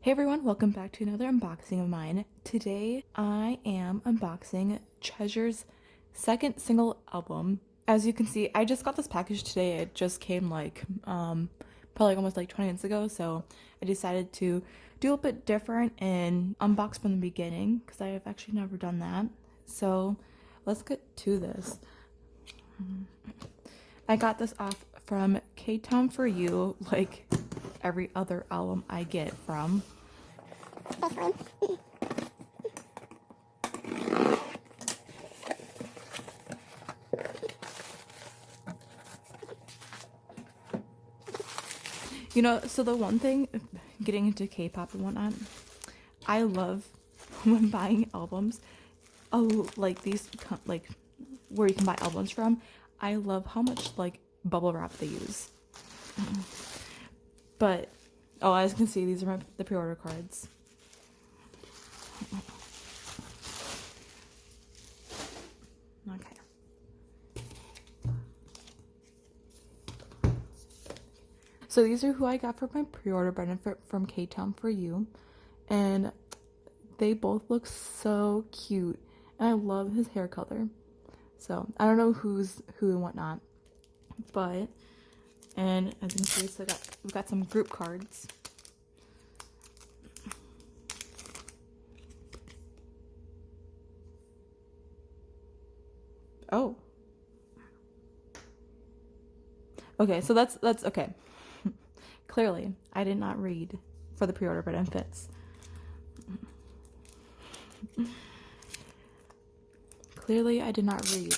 Hey everyone, welcome back to another unboxing of mine. Today I am unboxing Treasure's second single album. As you can see, I just got this package today. It just came probably almost like 20 minutes ago, so I decided to do a bit different and unbox from the beginning because I have actually never done that. So let's get to this. I got this off from K-Town For You, like every other album I get from. You know, so the one thing, getting into K-pop and whatnot, I love when buying albums, like these, like where you can buy albums from. I love how much like bubble wrap they use. But oh, as you can see, these are the pre-order cards. Okay. So these are who I got for my pre-order benefit from K-Town For You, and they both look so cute, and I love his hair color. So I don't know who's who and whatnot, but and as you can see, so we've got some group cards. Oh. Okay, so that's okay. Clearly, I did not read for the pre-order benefits. Clearly, I did not read.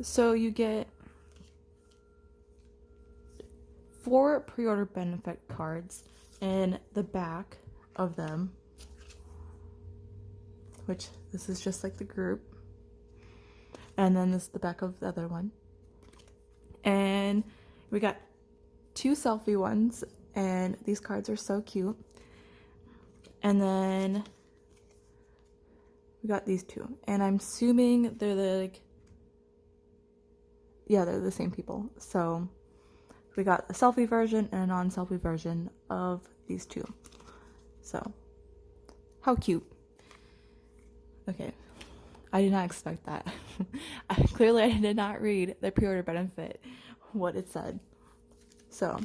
So you get 4 pre-order benefit cards in the back of them, which this is just like the group, and then this is the back of the other one, and we got 2 selfie ones, and these cards are so cute. And then we got these 2, and I'm assuming they're they're the same people. So we got a selfie version and a non-selfie version of these 2. So how cute. Okay, I did not expect that. Clearly I did not read the pre-order benefit, what it said. So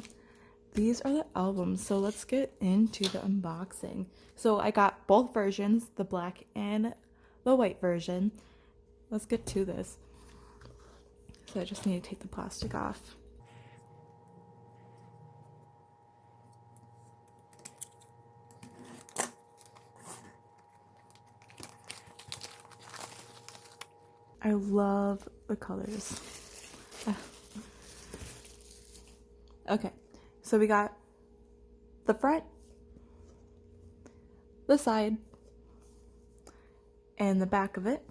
these are the albums, so let's get into the unboxing. So I got both versions, the black and the white version. Let's get to this. So I just need to take the plastic off. I love the colors. Okay, so we got the front, the side, and the back of it.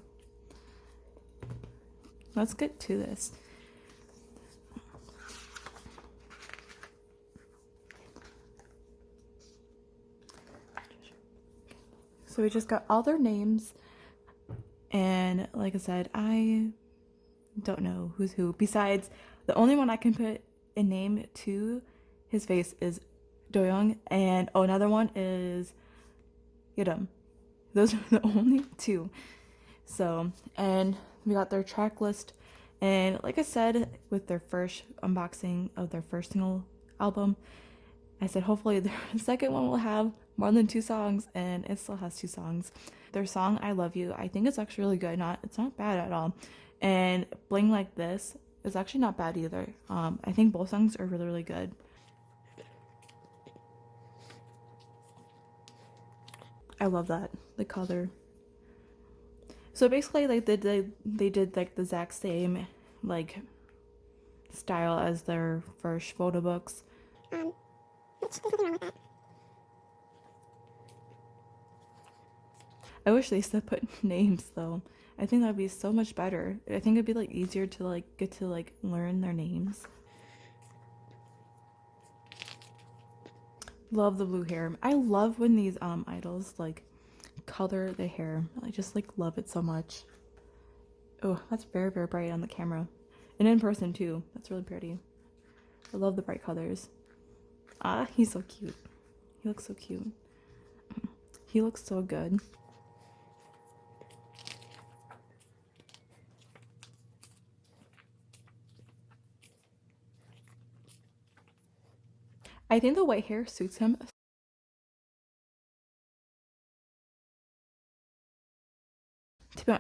Let's get to this. So we just got all their names, and like I said, I don't know who's who. Besides, the only one I can put a name to his face is Doyoung, and another one is Yudam. Those are the only 2. So, and we got their track list, and like I said, with their first unboxing of their first single album, I said hopefully their second one will have more than 2 songs, and it still has 2 songs. Their song I Love You, I think it's actually really good. It's not bad at all. And Bling Like This is actually not bad either. I think both songs are really, really good. I love that, the color. So basically, like they did like the exact same like style as their first photo books. There's nothing wrong with that. I wish they still put names though. I think that'd be so much better. I think it'd be like easier to like get to like learn their names. Love the blue hair. I love when these idols like color the hair. I just like love it so much. Oh, that's very, very bright on the camera. And in person too. That's really pretty. I love the bright colors. Ah, he's so cute. He looks so cute. He looks so good. I think the white hair suits him.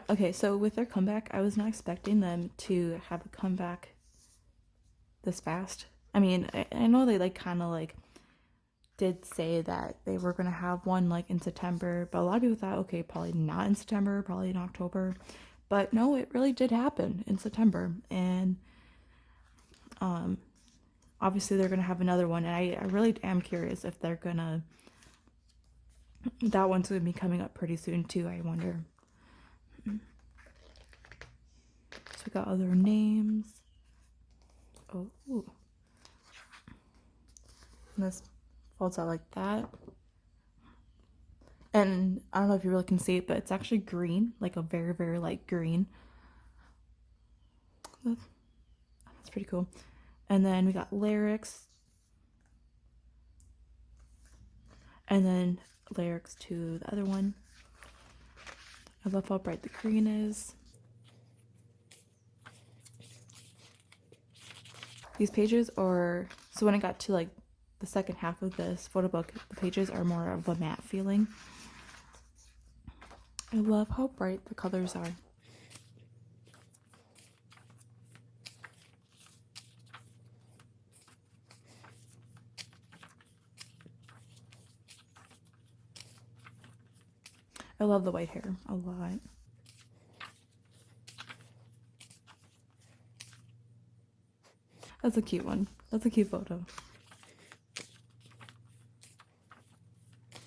Okay, so with their comeback, I was not expecting them to have a comeback this fast. I mean, I know they like kind of like did say that they were gonna have one like in September, but a lot of people thought, okay, probably not in September, probably in October. But no, it really did happen in September, and obviously they're gonna have another one, and I really am curious if they're gonna. That one's gonna be coming up pretty soon too. I wonder. So we got other names. Oh, ooh. And this folds out like that. And I don't know if you really can see it, but it's actually green, like a very, very light green. That's pretty cool. And then we got lyrics. And then lyrics to the other one. I love how bright the green is. These pages are, so when I got to like the second half of this photo book, the pages are more of a matte feeling. I love how bright the colors are. I love the white hair a lot. That's a cute one. That's a cute photo.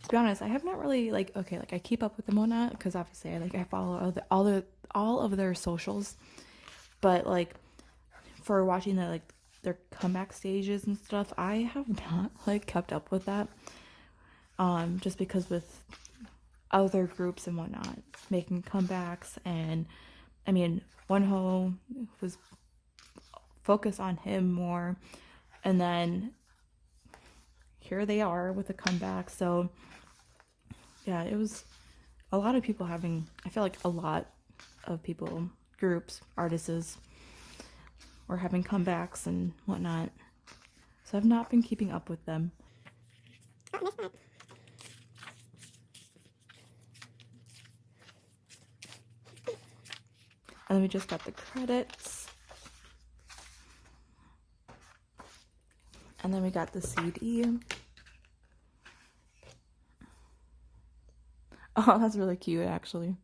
To be honest, I have not really like, okay, like I keep up with them or not, because obviously I follow all of their socials, but like for watching the like their comeback stages and stuff, I have not like kept up with that. Just because with other groups and whatnot making comebacks, and I mean Wonho was focused on him more, and then here they are with a comeback. So yeah, it was a lot of people having, I feel like a lot of people, groups, artists were having comebacks and whatnot. So I've not been keeping up with them. And then we just got the credits. And then we got the CD. Oh, that's really cute, actually.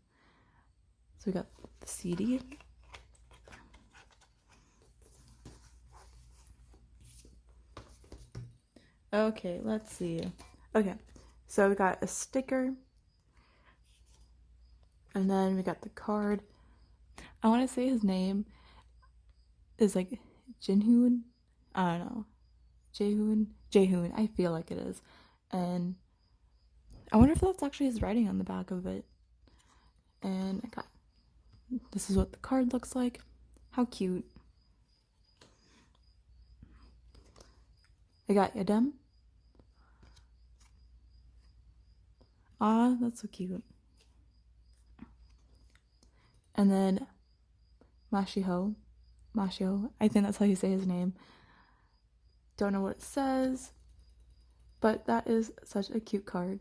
So we got the CD. Okay, let's see. Okay, so we got a sticker. And then we got the card. I want to say his name is like Jinhoon. I don't know. Jaehoon. I feel like it is. And I wonder if that's actually his writing on the back of it. And I got, this is what the card looks like. How cute. I got Yadem. Ah, that's so cute. And then Mashio. I think that's how you say his name. Don't know what it says, but that is such a cute card.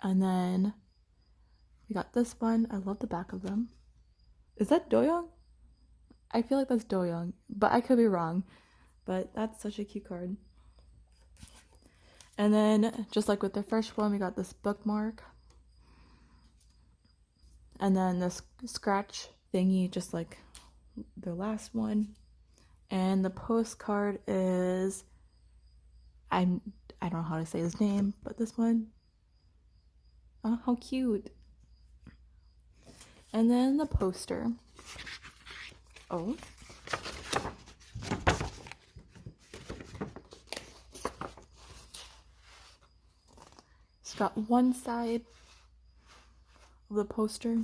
And then we got this one. I love the back of them. Is that Doyoung? I feel like that's Doyoung, but I could be wrong. But that's such a cute card. And then, just like with the first one, we got this bookmark. And then this scratch thingy, just like the last one. And the postcard is, I don't know how to say his name, but this one. Oh, how cute. And then the poster. Oh. It's got one side of the poster.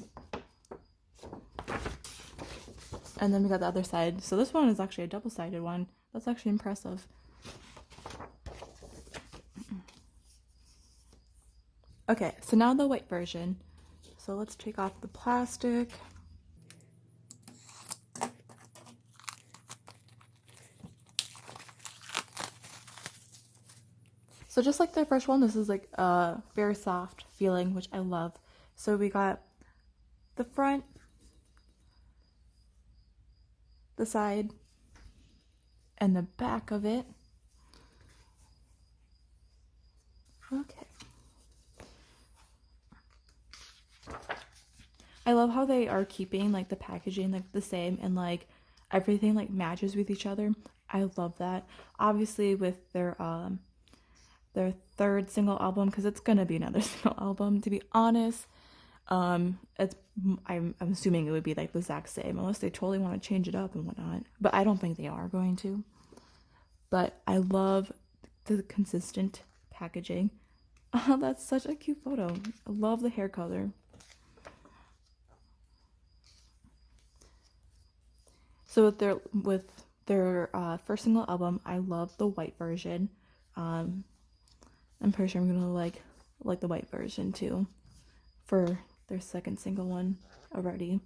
And then we got the other side. So this one is actually a double-sided one. That's actually impressive. Okay, so now the white version. So let's take off the plastic. So just like the first one, this is like a very soft feeling, which I love. So we got the front, the side, and the back of it. Okay. I love how they are keeping like the packaging like the same and like everything like matches with each other. I love that. Obviously with their third single album, because it's gonna be another single album, to be honest. It's I'm assuming it would be like the exact same unless they totally want to change it up and whatnot. But I don't think they are going to. But I love the consistent packaging. Oh, that's such a cute photo. I love the hair color. So with their first single album, I love the white version. I'm pretty sure I'm gonna like the white version too for their second single one already.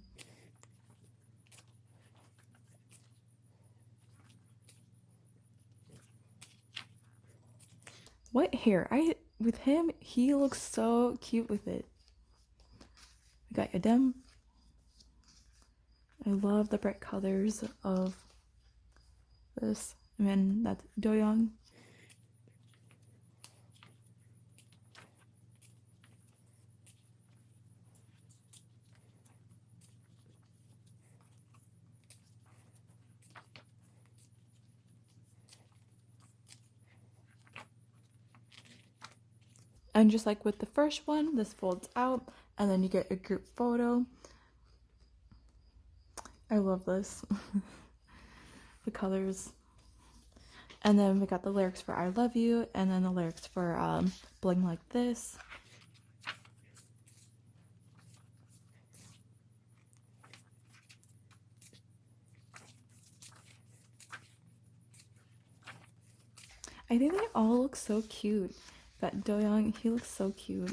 What hair? With him, he looks so cute with it. We got Adem. I love the bright colors of this. And then that's Doyoung. And just like with the first one, this folds out and then you get a group photo. I love this. The colors. And then we got the lyrics for I Love You and then the lyrics for Bling Like This. I think they all look so cute. Got Doyoung, he looks so cute.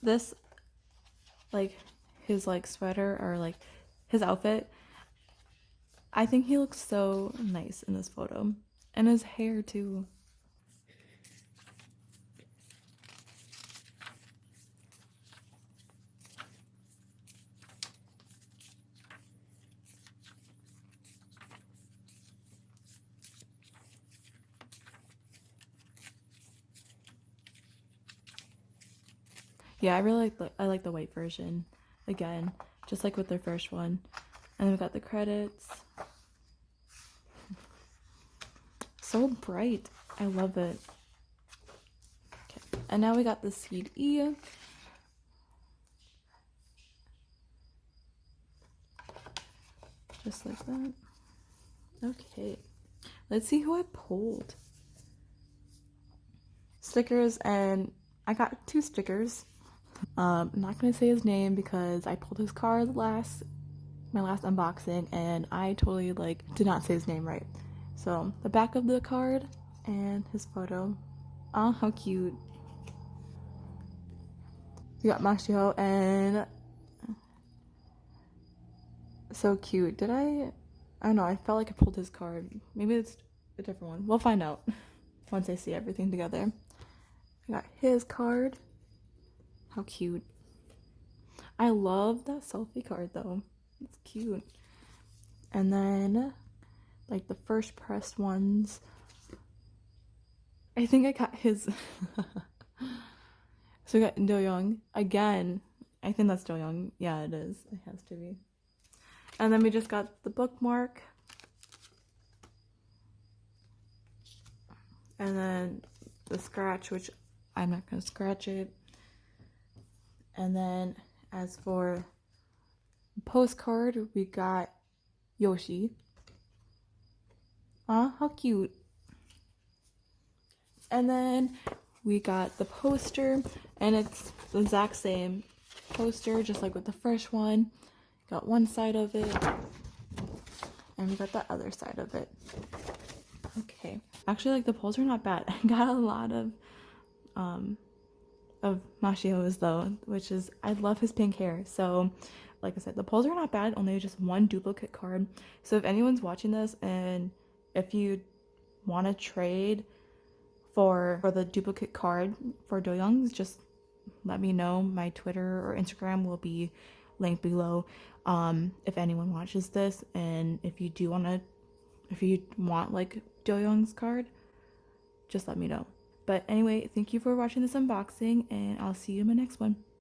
This like his like sweater or like his outfit, I think he looks so nice in this photo. And his hair too. Yeah, I like the white version again, just like with their first one. And then we got the credits. So bright. I love it. Okay. And now we got the CD. Just like that. Okay. Let's see who I pulled. Stickers, and I got 2 stickers. I'm not gonna say his name because I pulled his card my last unboxing and I totally like did not say his name right. So the back of the card and his photo. Oh, how cute. We got Mashio and so cute. I don't know, I felt like I pulled his card. Maybe it's a different one. We'll find out once I see everything together. I got his card. How cute. I love that selfie card though. It's cute. And then like the first pressed ones, I think I got his. So we got Doyoung again. I think that's Doyoung. Yeah, it is. It has to be. And then we just got the bookmark. And then the scratch, which I'm not gonna scratch it. And then As for postcard, we got Yoshi. How cute. And then we got the poster, and it's the exact same poster, just like with the first one. Got one side of it, and we got the other side of it. Okay. Actually, like, the poles are not bad. I got a lot of Mashio's though, which is, I love his pink hair. So like I said, the polls are not bad, only just one duplicate card. So if anyone's watching this and if you want to trade for the duplicate card for Do-Young's, just let me know. My Twitter or Instagram will be linked below. If anyone watches this, and if you want like Do-Young's card, just let me know. But anyway, thank you for watching this unboxing, and I'll see you in my next one.